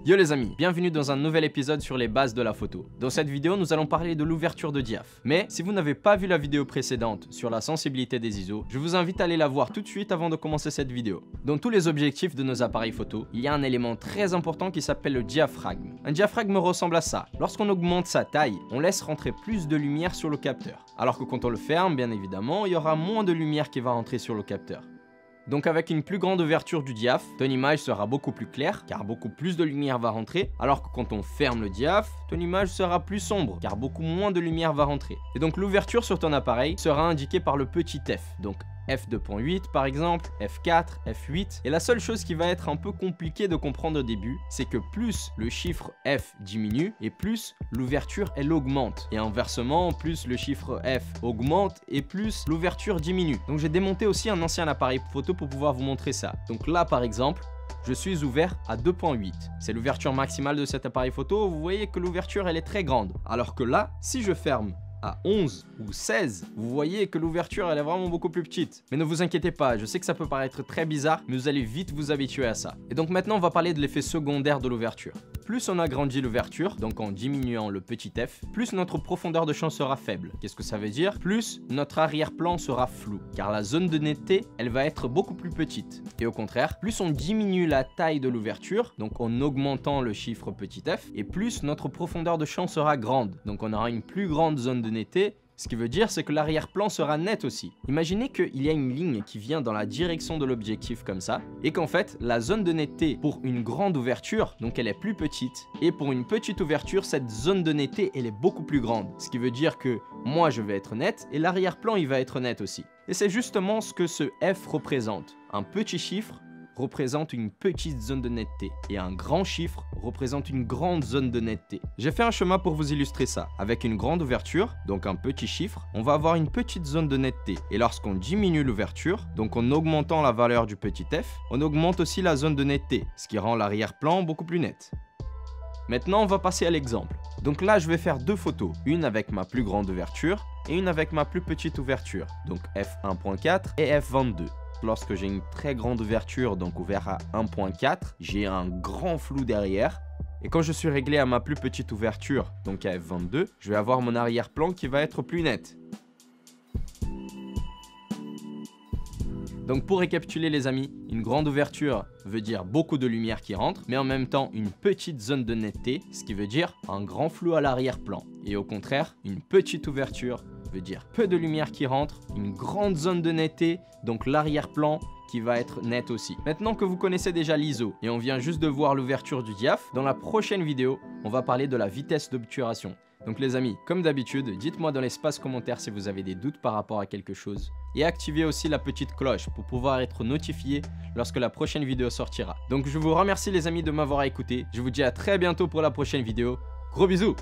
Yo les amis, bienvenue dans un nouvel épisode sur les bases de la photo. Dans cette vidéo, nous allons parler de l'ouverture de diaph. Mais si vous n'avez pas vu la vidéo précédente sur la sensibilité des ISO, je vous invite à aller la voir tout de suite avant de commencer cette vidéo. Dans tous les objectifs de nos appareils photo, il y a un élément très important qui s'appelle le diaphragme. Un diaphragme ressemble à ça. Lorsqu'on augmente sa taille, on laisse rentrer plus de lumière sur le capteur. Alors que quand on le ferme, bien évidemment, il y aura moins de lumière qui va rentrer sur le capteur. Donc avec une plus grande ouverture du diaph, ton image sera beaucoup plus claire car beaucoup plus de lumière va rentrer, alors que quand on ferme le diaph, ton image sera plus sombre car beaucoup moins de lumière va rentrer. Et donc l'ouverture sur ton appareil sera indiquée par le petit f, donc f2.8 par exemple, f4, f8. Et la seule chose qui va être un peu compliquée de comprendre au début, c'est que plus le chiffre f diminue et plus l'ouverture elle augmente. Et inversement, plus le chiffre f augmente et plus l'ouverture diminue. Donc j'ai démonté aussi un ancien appareil photo pour pouvoir vous montrer ça. Donc là par exemple, je suis ouvert à 2.8. C'est l'ouverture maximale de cet appareil photo. Vous voyez que l'ouverture elle est très grande. Alors que là, si je ferme à 11 ou 16, vous voyez que l'ouverture elle est vraiment beaucoup plus petite. Mais ne vous inquiétez pas, je sais que ça peut paraître très bizarre, mais vous allez vite vous habituer à ça. Et donc maintenant on va parler de l'effet secondaire de l'ouverture. Plus on agrandit l'ouverture, donc en diminuant le petit f, plus notre profondeur de champ sera faible. Qu'est-ce que ça veut dire? Plus notre arrière-plan sera flou, car la zone de netteté, elle va être beaucoup plus petite. Et au contraire, plus on diminue la taille de l'ouverture, donc en augmentant le chiffre petit f, et plus notre profondeur de champ sera grande. Donc on aura une plus grande zone de netteté. Ce qui veut dire, c'est que l'arrière-plan sera net aussi. Imaginez qu'il y a une ligne qui vient dans la direction de l'objectif comme ça, et qu'en fait, la zone de netteté pour une grande ouverture, donc elle est plus petite, et pour une petite ouverture, cette zone de netteté, elle est beaucoup plus grande. Ce qui veut dire que moi, je vais être net, et l'arrière-plan, il va être net aussi. Et c'est justement ce que ce F représente. Un petit chiffre représente une petite zone de netteté et un grand chiffre représente une grande zone de netteté. J'ai fait un schéma pour vous illustrer ça. Avec une grande ouverture, donc un petit chiffre, on va avoir une petite zone de netteté. Et lorsqu'on diminue l'ouverture, donc en augmentant la valeur du petit f, on augmente aussi la zone de netteté, ce qui rend l'arrière-plan beaucoup plus net. Maintenant, on va passer à l'exemple. Donc là, je vais faire deux photos, une avec ma plus grande ouverture et une avec ma plus petite ouverture, donc f1.4 et f22. Lorsque j'ai une très grande ouverture, donc ouvert à 1.4, j'ai un grand flou derrière. Et quand je suis réglé à ma plus petite ouverture, donc à f22, je vais avoir mon arrière-plan qui va être plus net. Donc pour récapituler les amis, une grande ouverture veut dire beaucoup de lumière qui rentre, mais en même temps une petite zone de netteté, ce qui veut dire un grand flou à l'arrière-plan. Et au contraire, une petite ouverture veut dire peu de lumière qui rentre, une grande zone de netteté, donc l'arrière-plan qui va être net aussi. Maintenant que vous connaissez déjà l'ISO et on vient juste de voir l'ouverture du diaph, dans la prochaine vidéo, on va parler de la vitesse d'obturation. Donc les amis, comme d'habitude, dites-moi dans l'espace commentaire si vous avez des doutes par rapport à quelque chose. Et activez aussi la petite cloche pour pouvoir être notifié lorsque la prochaine vidéo sortira. Donc je vous remercie les amis de m'avoir écouté. Je vous dis à très bientôt pour la prochaine vidéo. Gros bisous!